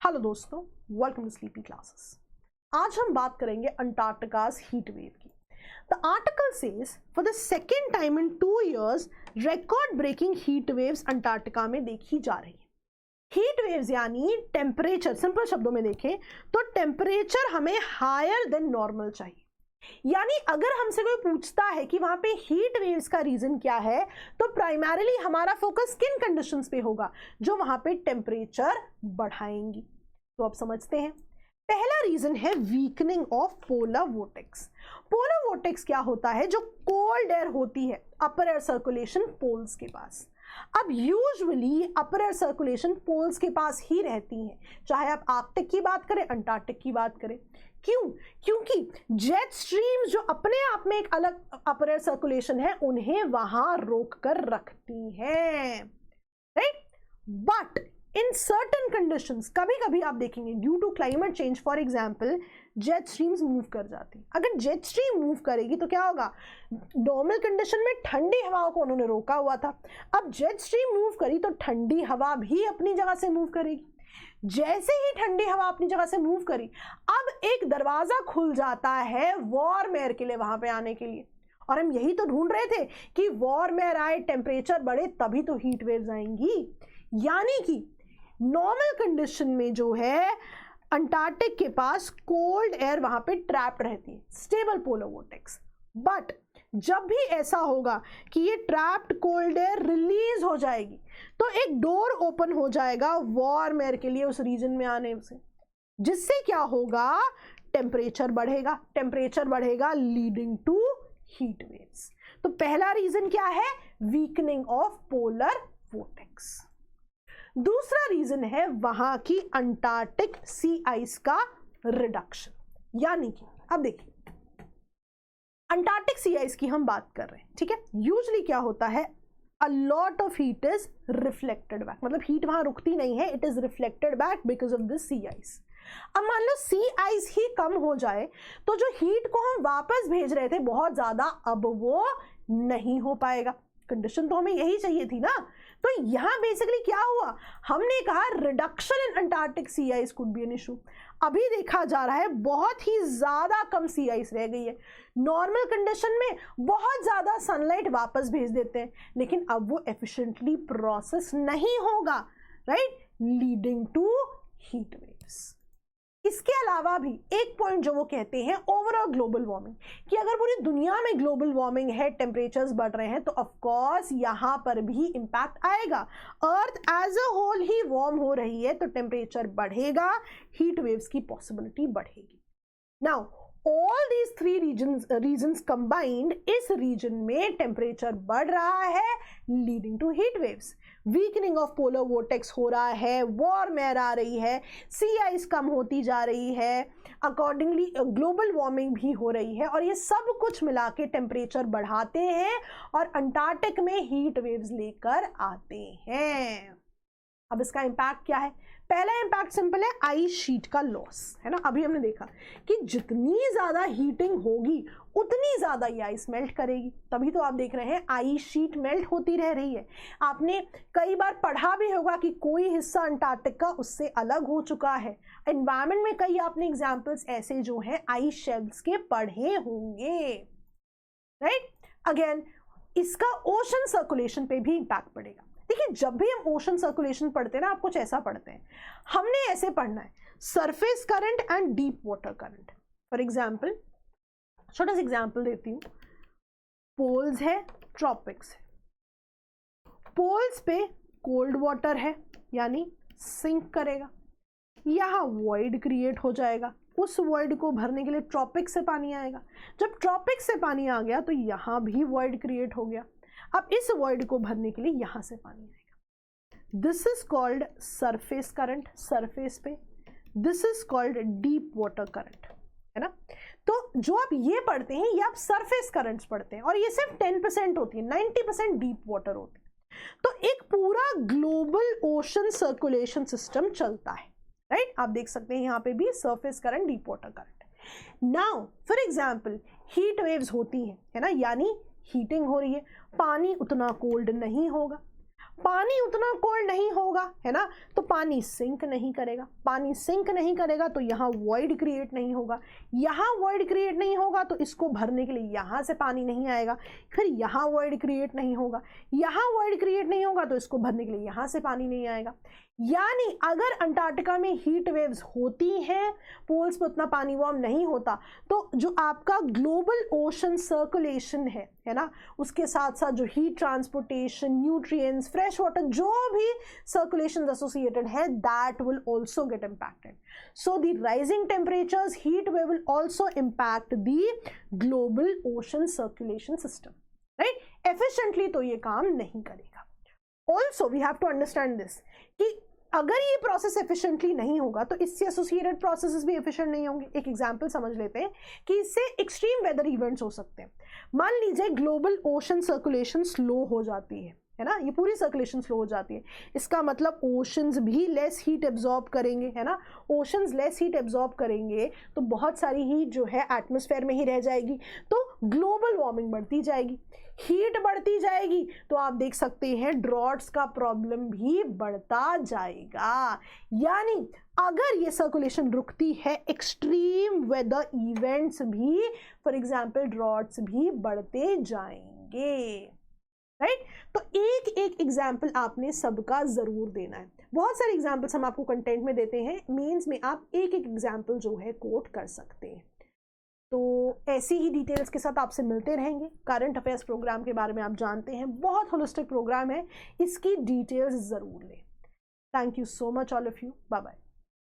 Hello दोस्तों, welcome to sleepy classes. आज हम बात करेंगे अंटार्कटिका's हीट वेव की। The article says for the second time in 2 years record breaking heat waves Antarctica में देखी जा रही है। हीट वेव्स यानी टेम्परेचर, सिंपल शब्दों में देखें तो टेम्परेचर हमें हायर देन नॉर्मल चाहिए। यानी अगर हमसे कोई पूछता है कि वहां पे हीट वेव्स का रीजन क्या है, तो प्राइमरीली हमारा फोकस किन कंडीशंस पे होगा जो वहां पे टेम्परेचर बढ़ाएंगी। तो अब समझते हैं। पहला रीजन है weakening of polar vortex. Polar vortex क्या होता है? जो कोल्ड एयर होती है अपर एयर सर्कुलेशन पोल्स के पास। अब usually upper air circulation poles के पास ही रहती हैं, चाहे आप आर्कटिक की बात करें, अंटार्कटिक की बात करें। क्यों? क्योंकि जेट स्ट्रीम्स जो अपने आप में एक अलग अपर एयर सर्कुलेशन है, उन्हें वहां रोक कर रखती हैं, right. But in certain conditions कभी कभी आप देखेंगे due to climate change, for example jet streams move कर जाती हैं। अगर जेट स्ट्रीम मूव करेगी तो क्या होगा? नॉर्मल कंडीशन में ठंडी हवाओं को उन्होंने रोका हुआ था, अब जेट स्ट्रीम मूव करी तो ठंडी हवा भी अपनी जगह से मूव करेगी। जैसे ही ठंडी हवा अपनी जगह से मूव करी, अब एक दरवाजा खुल जाता है वार्म एयर के लिए वहां पे आने के लिए। और हम यही तो ढूंढ रहे थे कि वार्म एयर आए, टेम्परेचर बढ़े, तभी तो हीट वेव्स आएंगी। यानी कि नॉर्मल कंडीशन में जो है अंटार्कटिक के पास कोल्ड एयर वहां पे ट्रैप्ड रहती है, स्टेबल पोलर वोर्टेक्स। बट जब भी ऐसा होगा कि ये ट्रैप्ड कोल्ड एयर रिलीज हो जाएगी, तो एक डोर ओपन हो जाएगा वार्म एयर के लिए उस रीजन में आने से, जिससे क्या होगा? टेम्परेचर बढ़ेगा। टेम्परेचर बढ़ेगा लीडिंग टू हीट वेव्स। तो पहला रीजन क्या है? Weakening of polar vortex. दूसरा रीजन है वहां की अंटार्कटिक सी आइस का रिडक्शन। यानी कि अब देखिए, अंटार्कटिक सी आइस की हम बात कर रहे हैं, ठीक है। यूजुअली क्या होता है? A lot of heat is reflected back, मतलब हीट वहां रुकती नहीं है, it is reflected back because of this sea ice. अब मान लो सी आइस ही कम हो जाए तो जो हीट को हम वापस भेज रहे थे बहुत ज्यादा, अब वो नहीं हो पाएगा। कंडीशन तो हमें यही चाहिए थी ना। तो यहां बेसिकली क्या हुआ? हमने कहा reduction in Antarctic sea ice could be an issue. अभी देखा जा रहा है बहुत ही ज्यादा कम सी आइस रह गई है। नॉर्मल कंडीशन में बहुत ज्यादा सनलाइट वापस भेज देते हैं, लेकिन अब वो एफिशिएंटली प्रोसेस नहीं होगा, right, leading to heat waves. इसके अलावा भी एक पॉइंट जो वो कहते हैं ओवरऑल ग्लोबल वार्मिंग, कि अगर पूरी दुनिया में ग्लोबल वार्मिंग है, टेम्परेचर्स बढ़ रहे हैं, तो ऑफ कोर्स यहां पर भी इंपैक्ट आएगा। अर्थ एज अ होल ही वार्म हो रही है तो टेम्परेचर बढ़ेगा, हीट वेव्स की पॉसिबिलिटी बढ़ेगी। Now all these 3 reasons combined, इस रीजन में टेम्परेचर बढ़ रहा है leading to heat waves. Weakening of polar vortex हो रहा है, वार्म एयर आ रही है, सी आइस कम होती जा रही है, अकॉर्डिंगली ग्लोबल वार्मिंग भी हो रही है, और ये सब कुछ मिला के टेम्परेचर बढ़ाते हैं और अंटार्कटिक में हीट वेव्स लेकर आते हैं। अब इसका इंपैक्ट क्या है? पहला इंपैक्ट सिंपल है, आइस शीट का लॉस, है ना। अभी हमने देखा कि जितनी ज्यादा हीटिंग होगी उतनी ज्यादा ये आइस मेल्ट करेगी, तभी तो आप देख रहे हैं आइस शीट मेल्ट होती रह रही है। आपने कई बार पढ़ा भी होगा कि कोई हिस्सा अंटार्कटिक का उससे अलग हो चुका है। एनवायरमेंट में कई आपने एग्जाम्पल्स ऐसे जो हैं आइस शेल्फ्स के पढ़े होंगे, राइट। अगेन इसका ओशन सर्कुलेशन पे भी इंपैक्ट पड़ेगा। देखिए, जब भी हम ओशन सर्कुलेशन पढ़ते हैं ना, आप कुछ ऐसा पढ़ते हैं, हमने ऐसे पढ़ना है surface current and deep water current. For example, छोटा सा एग्जाम्पल देती हूँ। पोल्स है, ट्रॉपिक्स है। पोल्स पे कोल्ड वाटर है, यानी सिंक करेगा, यहाँ वॉइड क्रिएट हो जाएगा, उस वॉइड को भरने के लिए ट्रॉपिक से पानी आएगा। जब ट्रॉपिक से पानी आ गया तो यहाँ भी वॉइड क्रिएट हो गया, अब इस वॉइड को भरने के लिए यहां से पानी आएगा। This is called surface current, surface पे। This is called deep water current, है ना। तो जो आप ये पढ़ते हैं ये आप सरफेस करंट्स पढ़ते हैं, और ये सिर्फ 10% होती है, 90% डीप वाटर होती है। तो एक पूरा ग्लोबल ओशन सर्कुलेशन सिस्टम चलता है, राइट। आप देख सकते हैं यहाँ पे भी surface current, deep water current. Now for example heat waves होती हैं, है ना, यानी हीटिंग हो रही है, पानी उतना कोल्ड नहीं होगा। पानी उतना कोल्ड नहीं होगा, है ना, तो पानी सिंक नहीं करेगा, पानी सिंक नहीं करेगा तो यहाँ वॉइड क्रिएट नहीं होगा, यहाँ वॉइड क्रिएट नहीं होगा तो इसको भरने के लिए यहाँ से पानी नहीं आएगा, फिर यहाँ वॉइड क्रिएट नहीं होगा, यहाँ वॉइड क्रिएट नहीं होगा तो इसको भरने के लिए यहाँ से पानी नहीं आएगा। यानी अगर अंटार्कटिका में हीट वेव्स होती हैं, पोल्स पे उतना पानी वार्म नहीं होता, तो जो आपका ग्लोबल ओशन सर्कुलेशन है ना, उसके साथ साथ जो heat transportation, nutrients, fresh water, जो भी सर्कुलेशन एसोसिएटेड है, that will also get impacted. So the rising temperatures, heat wave will also impact the global ocean circulation system, right. Efficiently तो ये काम नहीं करेगा। Also we have to understand this कि अगर ये प्रोसेस एफिशिएंटली नहीं होगा तो इससे एसोसिएटेड प्रोसेसेस भी एफिशिएंट नहीं होंगे। एक एग्जांपल समझ लेते हैं कि इससे एक्सट्रीम वेदर इवेंट्स हो सकते हैं। मान लीजिए ग्लोबल ओशन सर्कुलेशन स्लो हो जाती है ना, ये पूरी सर्कुलेशन स्लो हो जाती है, इसका मतलब ओशंस भी लेस हीट एब्जॉर्ब करेंगे, है ना। ओशंस लेस हीट एब्जॉर्ब करेंगे तो बहुत सारी हीट जो है एटमॉस्फेयर में ही रह जाएगी, तो ग्लोबल वार्मिंग बढ़ती जाएगी, हीट बढ़ती जाएगी, तो आप देख सकते हैं ड्रॉट्स का प्रॉब्लम भी बढ़ता जाएगा। यानी अगर ये सर्कुलेशन रुकती है, एक्सट्रीम वेदर इवेंट्स भी, फॉर एग्जांपल ड्रॉट्स भी बढ़ते जाएंगे, राइट। तो एक एक एग्जाम्पल आपने सबका जरूर देना है। बहुत सारे एग्जाम्पल्स हम आपको कंटेंट में देते हैं, मेंस में आप एक एक एग्जाम्पल जो है कोट कर सकते हैं। तो ऐसी ही डिटेल्स के साथ आपसे मिलते रहेंगे। करंट अफेयर्स प्रोग्राम के बारे में आप जानते हैं, बहुत होलिस्टिक प्रोग्राम है, इसकी डिटेल्स जरूर लें। Thank you so much all of you, bye bye.